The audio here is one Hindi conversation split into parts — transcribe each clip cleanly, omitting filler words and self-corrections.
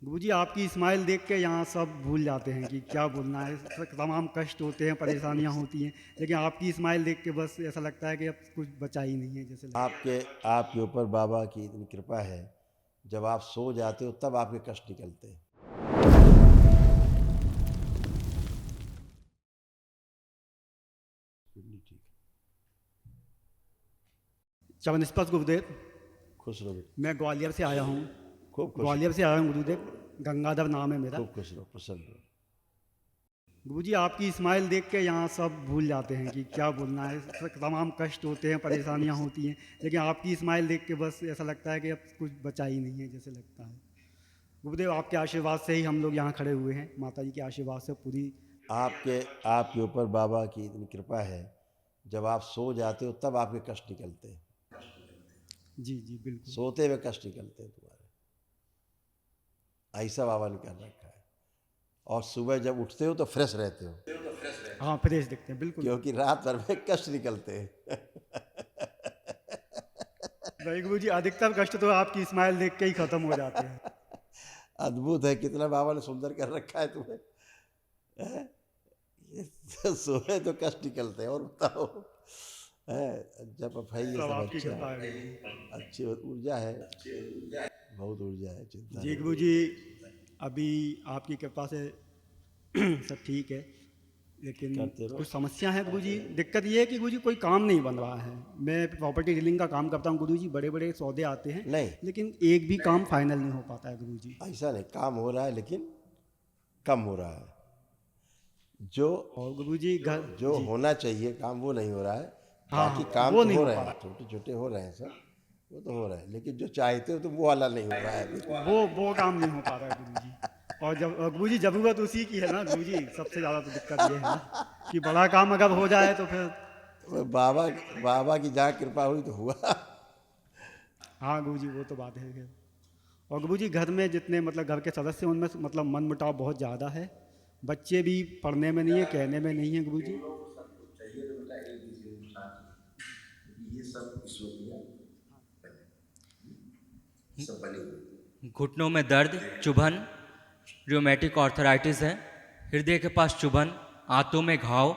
गुरुजी आपकी स्माइल देख के यहाँ सब भूल जाते हैं कि क्या बोलना है। तमाम कष्ट होते हैं, परेशानियाँ होती हैं, लेकिन आपकी स्माइल देख के बस ऐसा लगता है कि अब कुछ बचा ही नहीं है जैसे लगता आपके आपके ऊपर बाबा की इतनी कृपा है, जब आप सो जाते हो तब आपके कष्ट निकलते हैं। ठीक है। है। चवनिस्पत गुरुदेव, खुश रहो बेटा। मैं ग्वालियर से आया हूँ। खूब खुश ग्वालियर रहो। से आया हूँ गुरुदेव, गंगाधर नाम है मेरा। खूब खुश रहो, प्रसन्न रहो। गुरुजी आपकी स्माइल देख के यहाँ सब भूल जाते हैं कि क्या बोलना है। तमाम कष्ट होते हैं, परेशानियाँ होती हैं, लेकिन आपकी स्माइल देख के बस ऐसा लगता है कि अब कुछ बचा ही नहीं है जैसे लगता है। गुरुदेव आपके आशीर्वाद से ही हम लोग यहाँ खड़े हुए हैं, माता जी के आशीर्वाद से पूरी। आपके आपके ऊपर बाबा की इतनी कृपा है, जब आप सो जाते हो तब आपके कष्ट निकलते हैं। जी जी बिल्कुल। सोते हुए कष्ट निकलते हैं तुम्हारे, ऐसा बाबा ने कर रखा है। और सुबह जब उठते हो तो फ्रेश रहते हो, हाँ फ्रेश दिखते हैं बिल्कुल। क्योंकि रात भर में कष्ट निकलते हैं। नहीं गुरु जी, अधिकतर कष्ट तो आपकी स्माइल देख के ही खत्म हो जाते हैं। अद्भुत है, कितना बाबा ने सुंदर कर रखा है तुम्हें। ये सोए तो कष्ट निकलते हैं। और बताओ, है जब भाई ये सब सब आपकी अच्छा कृपा है, है गुरु जी। अच्छी ऊर्जा है, बहुत ऊर्जा है, चिंता जी नहीं। गुरु जी, अभी आपकी कृपा से सब ठीक है, लेकिन करते रहो। कुछ समस्या है गुरु जी। दिक्कत ये है कि गुरु जी कोई काम नहीं बन रहा है। मैं प्रॉपर्टी डीलिंग का काम करता हूँ गुरु जी, बड़े बड़े सौदे आते हैं, नहीं, लेकिन एक भी काम फाइनल नहीं हो पाता है गुरु जी। ऐसा नहीं, काम हो रहा है लेकिन कम हो रहा है। जो और गुरु जी घर। जो जी। होना चाहिए काम वो नहीं हो रहा है। हाँ बाकी हाँ, काम वो तो नहीं हो हो रहे पा हैं, रहा। छोटे छोटे हो रहे हैं सब, वो तो हो रहा है, लेकिन जो चाहते हो तो वो वाला नहीं हो रहा है अभी। वो काम नहीं हो पा रहा है गुरु जी। और जब गुरु जी ज़रूरत उसी की है ना गुरु जी, सबसे ज़्यादा तो दिक्कत ये है ना कि बड़ा काम अगर हो जाए तो फिर। तो बाबा बाबा की जहाँ कृपा हुई तो हुआ। हाँ गुरु जी वो तो बात है खैर। और गुरु जी घर में जितने मतलब घर के सदस्य हैं, उनमें मतलब मन मुटाव बहुत ज़्यादा है। बच्चे भी पढ़ने में नहीं है, कहने में नहीं है गुरु जी। चाहिए तो बेटा एक दूसरे को साथ में, ये सब ईश्वर दिया सब बने हुए। घुटनों में दर्द, चुभन, रियोमेटिक आर्थराइटिस है, हृदय के पास चुभन, आंतों में घाव,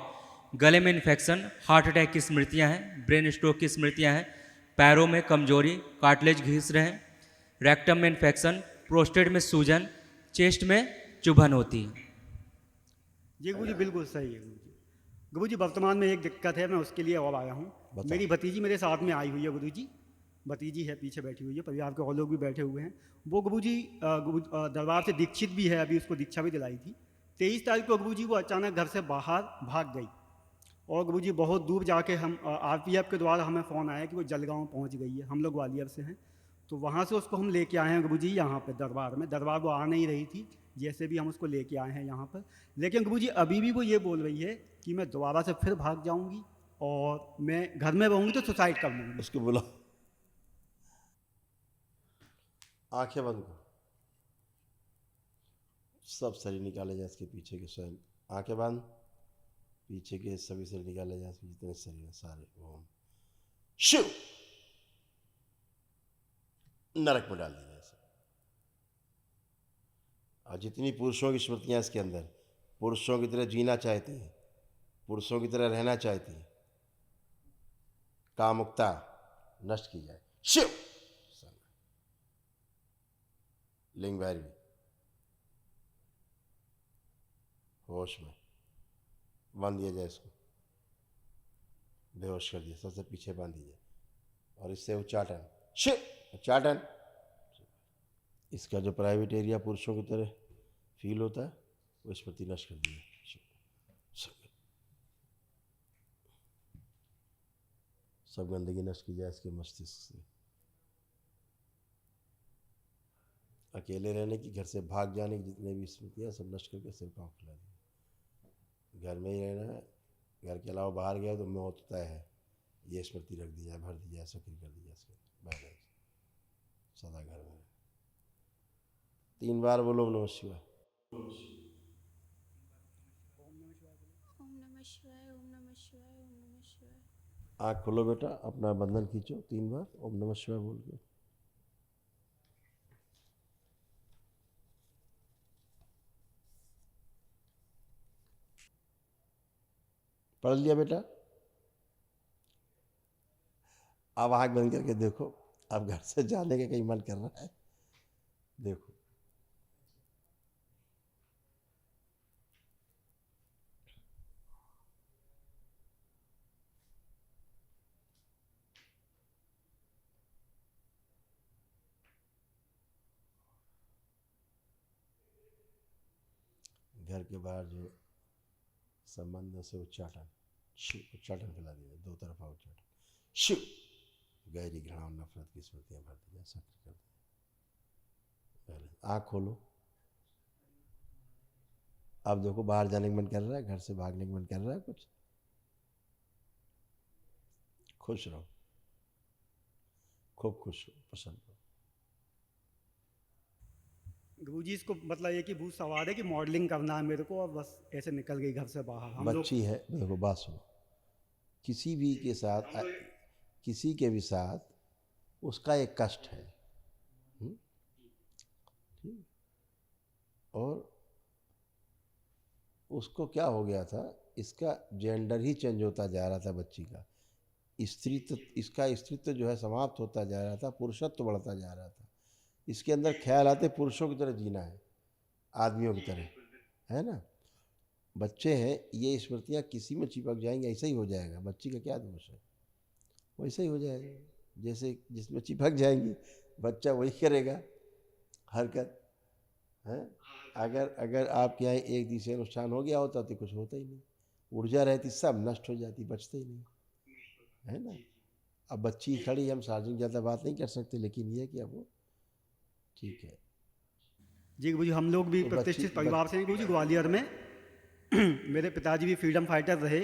गले में इन्फेक्शन, हार्ट अटैक की स्मृतियां हैं, ब्रेन स्ट्रोक की स्मृतियां हैं, पैरों में कमजोरी, कार्टिलेज घिस रहे हैं, रेक्टम में इन्फेक्शन, प्रोस्टेट में सूजन, चेस्ट में चुभन होती है। जी गुरु जी बिल्कुल सही है गुरु जी। गुरु जी वर्तमान में एक दिक्कत है, मैं उसके लिए और आया हूँ। बताओ। मेरी भतीजी मेरे साथ में आई हुई है गुरु जी। भतीजी है, पीछे बैठी हुई है, परिवार के और लोग भी बैठे हुए हैं। वो गुरु जी दरबार से दीक्षित भी है, अभी उसको दीक्षा भी दिलाई थी। 23 तारीख को गुरु जी वो अचानक घर से बाहर भाग गई। और गुरु जी बहुत दूर जाके हम आरपीएफ के द्वारा हमें फ़ोन आया कि वो जलगांव पहुंच गई है। हम लोग ग्वालियर से हैं, तो वहाँ से उसको हम लेके आए हैं गुरु जी यहाँ पे दरबार में। दरबार वो आ नहीं रही थी, जैसे भी हम उसको लेके आए हैं यहाँ पर। लेकिन गुरु जी अभी भी वो ये बोल रही है कि मैं दोबारा से फिर भाग जाऊँगी और मैं घर में रहूँगी तो सुसाइड कर लूँगी। उसको बुलाओ, आंखें बंद करो, सब शरीर निकाले जाए इसके पीछे के स्वयं। आंखें बंद, पीछे के सभी शरीर निकाले जाए, इसके जितने शरीर हैं सारे ओम शिव नरक में डाल दिया जाए। और जितनी पुरुषों की स्मृतियां इसके अंदर, पुरुषों की तरह जीना चाहती हैं, पुरुषों की तरह रहना चाहती हैं, कामुकता नष्ट की जाए। शिव लिंग भैरवी होश में बांध दिया जाए, इसको बेहोश कर दिया, सबसे पीछे बांध दीजिए और इससे उच्चाटन शिव उच्चाटन। इसका जो प्राइवेट एरिया पुरुषों की तरह फील होता है वो स्मृति नष्ट कर दिया। सब गंदगी नष्ट की जाए इसके मस्तिष्क से। अकेले रहने की, घर से भाग जाने की जितने भी स्मृतियाँ सब नष्ट करके सिर पाँव फैला दी। घर में ही रहना है, घर के अलावा बाहर गया तो मौत तय है, ये स्मृति रख दी जाए, भर दी जाए, सक्रिय कर दी जाए इसके बाहर सदा घर में। 3 बार बोलो नमः शिवाय। ओम नमः शिवाय, ओम नमः शिवाय, ओम नमः शिवाय। आँख खोलो बेटा, अपना बंधन खींचो 3 बार ओम नमः शिवाय बोल के। पढ़ लिया बेटा? अब आँख बंद करके देखो, अब घर से जाने का कहीं मन कर रहा है? देखो, घर के बाहर जो संबंध से उच्चाटन, उच्चाटन फैला दिया, दो तरफा उच्चाटन, शिव गहरी घृणा और नफरत की स्मृतियां भर दी, सक्रिय कर दी। पहले आँख खोलो, अब देखो बाहर जाने का मन कर रहा है, घर से भागने का मन कर रहा है, कुछ खुश रहो, खूब खुश हो, प्रसन्न हो। गुरुजी इसको मतलब ये कि भूत सवार है कि मॉडलिंग करना है मेरे को, और बस ऐसे निकल गई घर से बाहर। हम लोग बच्ची है, देखो बात सुनो, किसी भी के साथ, किसी के भी साथ उसका एक कष्ट है, ठीक, और उसको क्या हो गया था, इसका जेंडर ही चेंज होता जा रहा था बच्ची का, स्त्रीत्व, इसका स्त्रीत्व जो है समाप्त होता जा रहा था, पुरुषत्व बढ़ता जा रहा था। इसके अंदर ख्याल आते पुरुषों की तरह जीना है, आदमियों की तरह, है ना। बच्चे हैं, ये स्मृतियाँ किसी में चिपक जाएंगी, ऐसा ही हो जाएगा। बच्ची का क्या दोष है, वैसा ही हो जाएगा, जैसे जिसमें चिपक जाएंगी बच्चा वही करेगा हरकत, है। अगर आपके यहाँ एक दिवसीय अनुष्ठान हो गया होता तो कुछ होता ही नहीं, ऊर्जा रहती, सब नष्ट हो जाती, बचते ही नहीं, है ना। अब बच्ची खड़ी, हम सार्वजनिक ज़्यादा बात नहीं कर सकते, लेकिन ये कि अब वो ठीक है। जी गुरुजी, हम लोग भी तो प्रतिष्ठित बच्ची- परिवार से हैं गुरुजी, ग्वालियर में। मेरे पिताजी भी फ्रीडम फाइटर रहे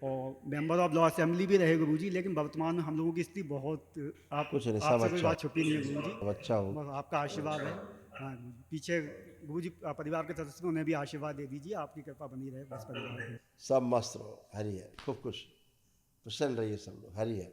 और मेंबर ऑफ लॉ असेंबली भी रहे गुरुजी, लेकिन वर्तमान में हम लोगों की स्थिति बहुत, आप कुछ नहीं, सब आपसे कोई अच्छा बात छुपी नहीं है गुरुजी, सब अच्छा हो। बस आपका आशीर्वाद है। हाँ गुरुजी, पीछे गुरुजी परिवार के सदस्य उन्हें भी आशीर्वाद दे दीजिए, आपकी कृपा बनी रहे बस परिवार में। सब मस्त रहो, हरि है, खूब खुश, प्रसन्न रहिए सब लोग, हरि है।